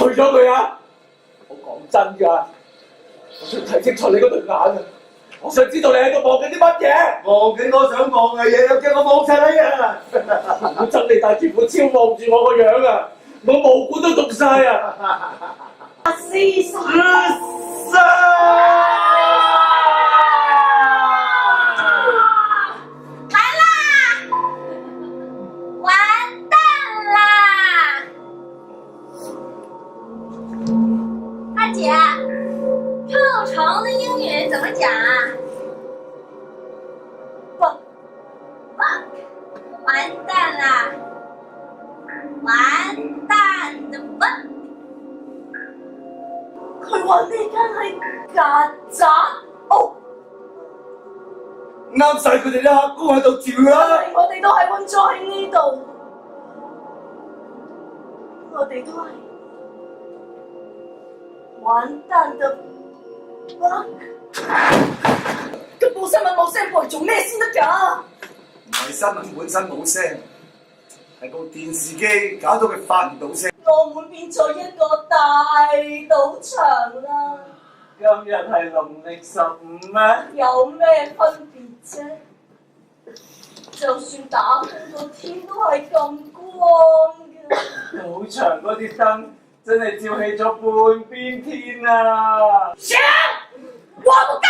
除咗佢啊！我講真㗎，我想睇清楚你嗰對眼啊！我想知道你喺度望緊啲乜嘢？望緊我想望嘅嘢，又叫我望晒你啊！好憎你戴住副超望住我個樣啊！我毛管都凍晒啊！師生，完啦！完蛋啦！阿姐，臭虫的英语怎么讲啊？fuck，完蛋啦！完蛋的 fuck。佢話呢間係曱甴屋，啱晒佢哋啲黑工喺度照啦！我哋都係困咗喺呢度，我哋都係完蛋的 fuck。咁報新聞冇聲播嚟做咩先得㗎？唔係新聞本身冇聲，係部電視機搞到佢發唔到聲。澳門變咗一個大賭場啦！今日係農曆15咩？有咩分別啫？就算打通個天都係咁光嘅。賭場嗰啲燈真係照起咗半邊天啊！我不幹！